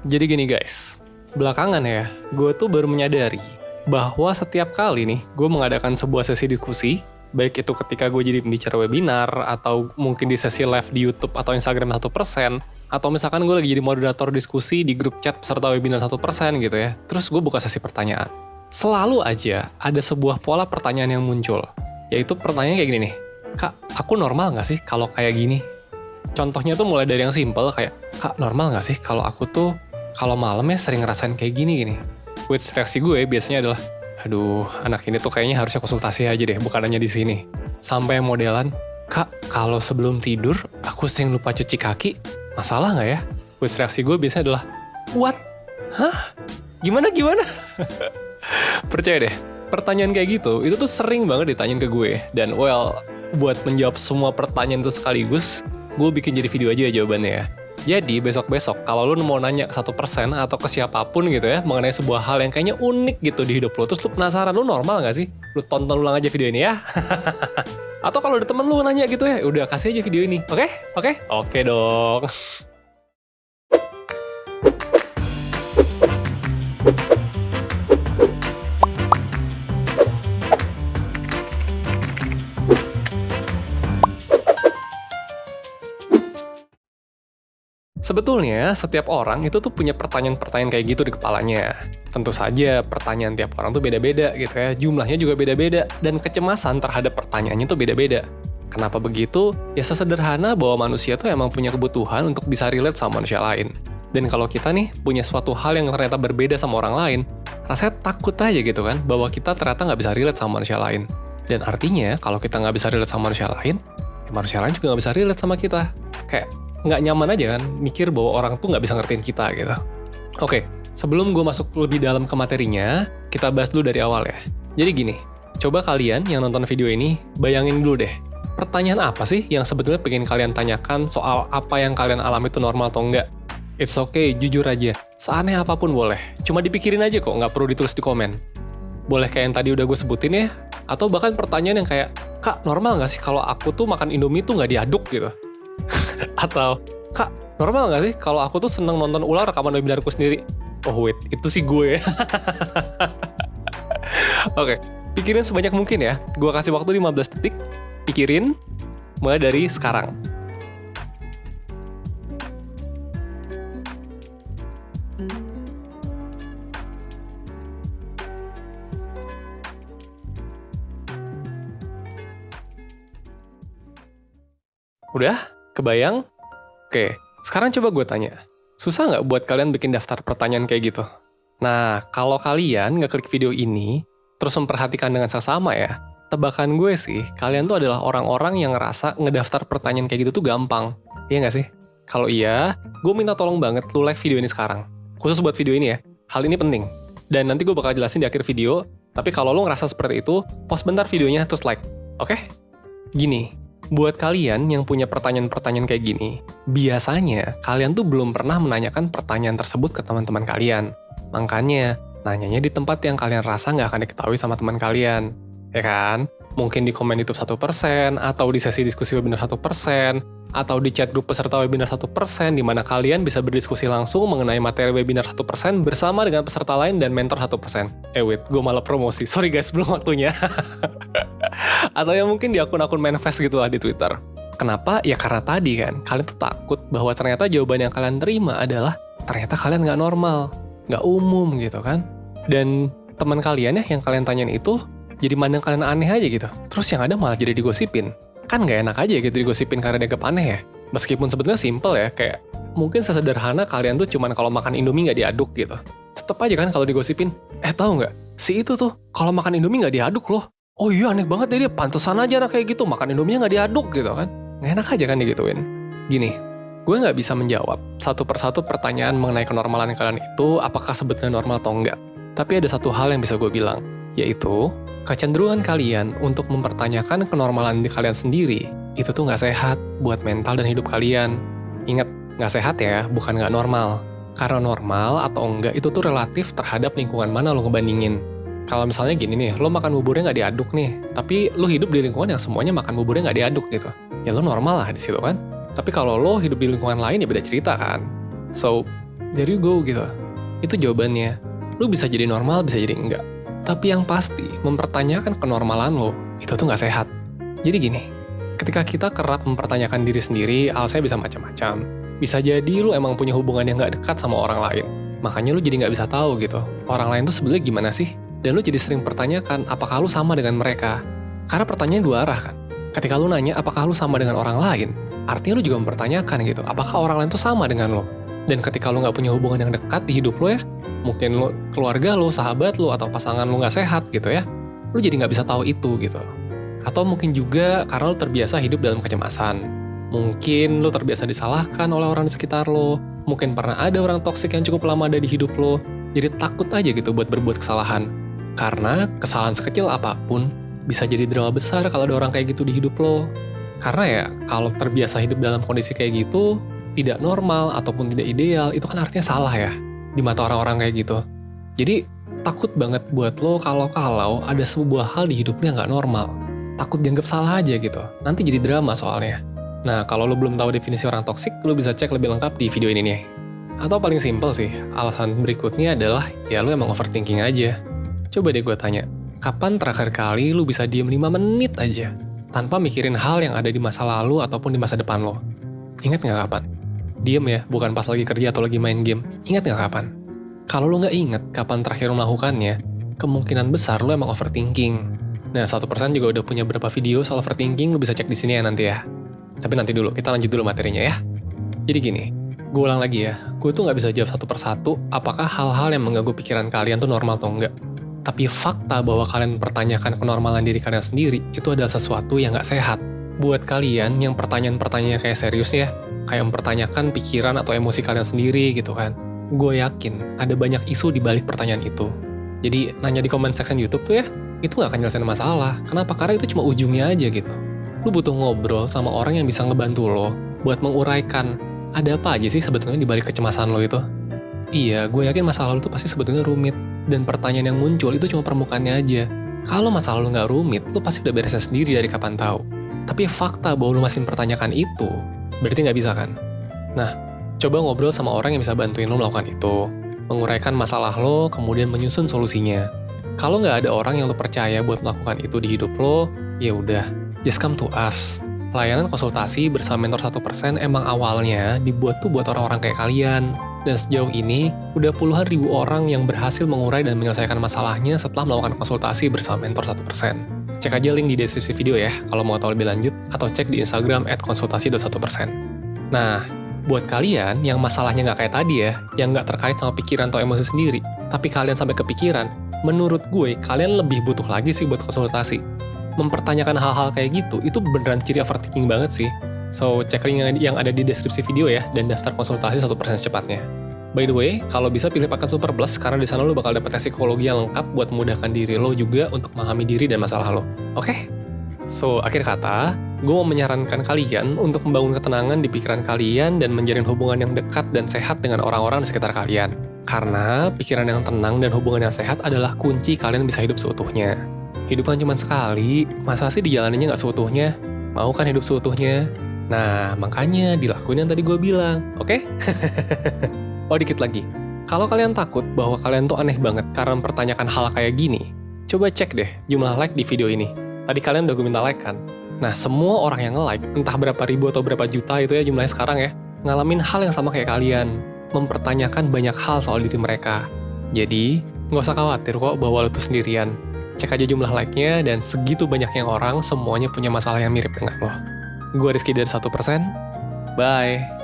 Jadi gini guys, belakangan ya, gue tuh baru menyadari bahwa setiap kali nih gue mengadakan sebuah sesi diskusi, baik itu ketika gue jadi pembicara webinar, atau mungkin di sesi live di YouTube atau Instagram 1%, atau misalkan gue lagi jadi moderator diskusi di grup chat peserta webinar 1% gitu ya, terus gue buka sesi pertanyaan. Selalu aja ada sebuah pola pertanyaan yang muncul, yaitu pertanyaan kayak gini nih, Kak, aku normal nggak sih kalau kayak gini? Contohnya tuh mulai dari yang simple kayak, Kak, normal nggak sih kalau aku tuh kalau malam ya sering ngerasain kayak gini. Which reaksi gue biasanya adalah, aduh, anak ini tuh kayaknya harusnya konsultasi aja deh, bukan hanya di sini. Sampai modelan, Kak, kalau sebelum tidur aku sering lupa cuci kaki, masalah nggak ya? Which reaksi gue biasanya adalah, what? Hah? Gimana? Percaya deh, pertanyaan kayak gitu, itu tuh sering banget ditanyain ke gue. Dan well, buat menjawab semua pertanyaan itu sekaligus, gue bikin jadi video aja ya jawabannya ya. Jadi besok-besok kalau lu mau nanya ke 1% atau ke siapapun gitu ya mengenai sebuah hal yang kayaknya unik gitu di hidup lu, terus lu penasaran lu normal gak sih? Lu tonton ulang aja video ini ya. Atau kalau ada temen lu nanya gitu ya, udah kasih aja video ini. Oke? Oke dong. Sebetulnya, setiap orang itu tuh punya pertanyaan-pertanyaan kayak gitu di kepalanya. Tentu saja, pertanyaan tiap orang tuh beda-beda gitu ya, jumlahnya juga beda-beda, dan kecemasan terhadap pertanyaannya tuh beda-beda. Kenapa begitu? Ya sesederhana bahwa manusia tuh emang punya kebutuhan untuk bisa relate sama manusia lain. Dan kalau kita nih punya suatu hal yang ternyata berbeda sama orang lain, rasanya takut aja gitu kan, bahwa kita ternyata nggak bisa relate sama manusia lain. Dan artinya, kalau kita nggak bisa relate sama manusia lain, ya manusia lain juga nggak bisa relate sama kita. Kayak nggak nyaman aja kan, mikir bahwa orang tuh nggak bisa ngertiin kita gitu. Oke, sebelum gue masuk lebih dalam ke materinya, kita bahas dulu dari awal ya. Jadi gini, coba kalian yang nonton video ini, bayangin dulu deh, pertanyaan apa sih yang sebetulnya pengen kalian tanyakan soal apa yang kalian alami itu normal atau enggak? It's okay, jujur aja, seaneh apapun boleh, cuma dipikirin aja kok, nggak perlu ditulis di komen. Boleh kayak yang tadi udah gue sebutin ya, atau bahkan pertanyaan yang kayak, Kak, normal nggak sih kalau aku tuh makan Indomie tuh nggak diaduk gitu? Atau, Kak, normal nggak sih kalau aku tuh seneng nonton ulang rekaman webinarku sendiri? Oh wait, itu sih gue. Oke, pikirin sebanyak mungkin ya. Gue kasih waktu 15 detik, pikirin, mulai dari sekarang. Udah? Kebayang? Oke, sekarang coba gue tanya. Susah nggak buat kalian bikin daftar pertanyaan kayak gitu? Nah, kalau kalian ngeklik video ini, terus memperhatikan dengan seksama ya, tebakan gue sih, kalian tuh adalah orang-orang yang ngerasa ngedaftar pertanyaan kayak gitu tuh gampang. Iya nggak sih? Kalau iya, gue minta tolong banget lu like video ini sekarang. Khusus buat video ini ya, hal ini penting. Dan nanti gue bakal jelasin di akhir video, tapi kalau lu ngerasa seperti itu, pause bentar videonya terus like. Oke? Gini, buat kalian yang punya pertanyaan-pertanyaan kayak gini, biasanya kalian tuh belum pernah menanyakan pertanyaan tersebut ke teman-teman kalian. Makanya, nanyanya di tempat yang kalian rasa nggak akan diketahui sama teman kalian. Ya kan? Mungkin di komen YouTube 1%, atau di sesi diskusi webinar 1%, atau di chat grup peserta webinar 1%, di mana kalian bisa berdiskusi langsung mengenai materi webinar 1% bersama dengan peserta lain dan mentor 1%. Wait, gue malah promosi. Sorry guys, belum waktunya. Atau yang mungkin di akun-akun manifest gitu lah di Twitter. Kenapa? Ya karena tadi kan, kalian tuh takut bahwa ternyata jawaban yang kalian terima adalah ternyata kalian nggak normal, nggak umum gitu kan. Dan teman kalian ya yang kalian tanyain itu jadi mandang kalian aneh aja gitu. Terus yang ada malah jadi digosipin. Kan nggak enak aja gitu digosipin karena dianggap aneh ya. Meskipun sebetulnya simple ya, kayak mungkin sesederhana kalian tuh cuman kalau makan Indomie nggak diaduk gitu. Tetep aja kan kalau digosipin, tahu nggak? Si itu tuh kalau makan Indomie nggak diaduk loh. Oh iya, aneh banget deh dia, pantesan aja anak kayak gitu, makan Indomie nggak diaduk gitu kan. Nggak enak aja kan digituin. Gini, gue nggak bisa menjawab satu persatu pertanyaan mengenai kenormalan kalian itu apakah sebetulnya normal atau enggak. Tapi ada satu hal yang bisa gue bilang, yaitu kecenderungan kalian untuk mempertanyakan kenormalan di kalian sendiri, itu tuh nggak sehat buat mental dan hidup kalian. Ingat, nggak sehat ya, bukan nggak normal. Karena normal atau enggak itu tuh relatif terhadap lingkungan mana lo ngebandingin. Kalau misalnya gini nih, lo makan buburnya nggak diaduk nih, tapi lo hidup di lingkungan yang semuanya makan buburnya nggak diaduk gitu, ya lo normal lah di situ kan. Tapi kalau lo hidup di lingkungan lain ya beda cerita kan. So, There you go gitu. Itu jawabannya. Lu bisa jadi normal, bisa jadi enggak. Tapi yang pasti, mempertanyakan kenormalan lo, itu tuh nggak sehat. Jadi gini, ketika kita kerap mempertanyakan diri sendiri, alasannya bisa macam-macam. Bisa jadi lu emang punya hubungan yang nggak dekat sama orang lain. Makanya lu jadi nggak bisa tahu gitu, orang lain tuh sebenarnya gimana sih? Dan lu jadi sering pertanyakan, apakah lu sama dengan mereka? Karena pertanyaan dua arah kan. Ketika lu nanya, apakah lu sama dengan orang lain? Artinya lu juga mempertanyakan gitu, apakah orang lain tuh sama dengan lo? Dan ketika lu nggak punya hubungan yang dekat di hidup lo ya, mungkin lu, keluarga lu, sahabat lu, atau pasangan lu nggak sehat gitu ya, lu jadi nggak bisa tahu itu gitu. Atau mungkin juga karena lu terbiasa hidup dalam kecemasan. Mungkin lu terbiasa disalahkan oleh orang di sekitar lo, mungkin pernah ada orang toksik yang cukup lama ada di hidup lo, jadi takut aja gitu buat berbuat kesalahan. Karena kesalahan sekecil apapun bisa jadi drama besar kalau ada orang kayak gitu di hidup lo. Karena ya, kalau terbiasa hidup dalam kondisi kayak gitu, tidak normal ataupun tidak ideal, itu kan artinya salah ya, di mata orang-orang kayak gitu. Jadi, takut banget buat lo kalau ada sebuah hal di hidupnya nggak normal. Takut dianggap salah aja gitu, nanti jadi drama soalnya. Nah, kalau lo belum tahu definisi orang toksik, lo bisa cek lebih lengkap di video ini nih. Atau paling simpel sih, alasan berikutnya adalah, ya lo emang overthinking aja. Coba deh gue tanya, kapan terakhir kali lo bisa diem 5 menit aja? Tanpa mikirin hal yang ada di masa lalu ataupun di masa depan lo. Ingat nggak kapan? Diem ya, bukan pas lagi kerja atau lagi main game. Ingat nggak kapan? Kalau lo nggak ingat kapan terakhir lo melakukannya, kemungkinan besar lo emang overthinking. Nah, 1% juga udah punya beberapa video soal overthinking, lo bisa cek di sini ya nanti ya. Tapi nanti dulu, kita lanjut dulu materinya ya. Jadi gini, gue ulang lagi ya, gue tuh nggak bisa jawab satu persatu apakah hal-hal yang mengganggu pikiran kalian tuh normal atau enggak. Tapi fakta bahwa kalian mempertanyakan kenormalan diri kalian sendiri, itu adalah sesuatu yang nggak sehat. Buat kalian yang pertanyaan-pertanyaannya kayak serius ya, kayak mempertanyakan pikiran atau emosi kalian sendiri gitu kan, gue yakin ada banyak isu di balik pertanyaan itu. Jadi nanya di comment section YouTube tuh ya, itu nggak akan nyelesain masalah. Kenapa? Karena itu cuma ujungnya aja gitu. Lu butuh ngobrol sama orang yang bisa ngebantu lo buat menguraikan ada apa aja sih sebetulnya di balik kecemasan lo itu. Iya, gue yakin masalah lo tuh pasti sebetulnya rumit, dan pertanyaan yang muncul itu cuma permukaannya aja. Kalau masalah lo nggak rumit, lo pasti udah beresin sendiri dari kapan tahu. Tapi fakta bahwa lo masih mempertanyakan itu, berarti nggak bisa kan? Nah, coba ngobrol sama orang yang bisa bantuin lo melakukan itu, menguraikan masalah lo, kemudian menyusun solusinya. Kalau nggak ada orang yang lo percaya buat melakukan itu di hidup lo, ya udah, just come to us. Layanan konsultasi bersama Mentor 1% emang awalnya dibuat tuh buat orang-orang kayak kalian. Dan sejauh ini, udah puluhan ribu orang yang berhasil mengurai dan menyelesaikan masalahnya setelah melakukan konsultasi bersama Mentor 1%. Cek aja link di deskripsi video ya, kalau mau tahu lebih lanjut, atau cek di Instagram @konsultasi.1%. Nah, buat kalian yang masalahnya nggak kayak tadi ya, yang nggak terkait sama pikiran atau emosi sendiri, tapi kalian sampai kepikiran, menurut gue, kalian lebih butuh lagi sih buat konsultasi. Mempertanyakan hal-hal kayak gitu, itu beneran ciri overthinking banget sih. So, cek link yang ada di deskripsi video ya, dan daftar konsultasi 1% secepatnya. By the way, kalau bisa pilih paket Super Plus, karena di sana lo bakal dapet psikologi yang lengkap buat memudahkan diri lo juga untuk memahami diri dan masalah lo. Oke? So, akhir kata, gue mau menyarankan kalian untuk membangun ketenangan di pikiran kalian dan menjalin hubungan yang dekat dan sehat dengan orang-orang di sekitar kalian. Karena pikiran yang tenang dan hubungan yang sehat adalah kunci kalian bisa hidup seutuhnya. Hidup kan cuma sekali, masa sih dijalaninnya nggak seutuhnya? Mau kan hidup seutuhnya? Nah, makanya dilakuin yang tadi gue bilang, oke? Oh, dikit lagi. Kalau kalian takut bahwa kalian tuh aneh banget karena mempertanyakan hal kayak gini, coba cek deh jumlah like di video ini. Tadi kalian udah gue minta like kan? Nah, semua orang yang nge-like, entah berapa ribu atau berapa juta itu ya jumlahnya sekarang ya, ngalamin hal yang sama kayak kalian, mempertanyakan banyak hal soal diri mereka. Jadi, nggak usah khawatir kok bahwa lo tuh sendirian. Cek aja jumlah like-nya, dan segitu banyaknya orang semuanya punya masalah yang mirip dengan lo. Gue Rizky dari 1%. Bye.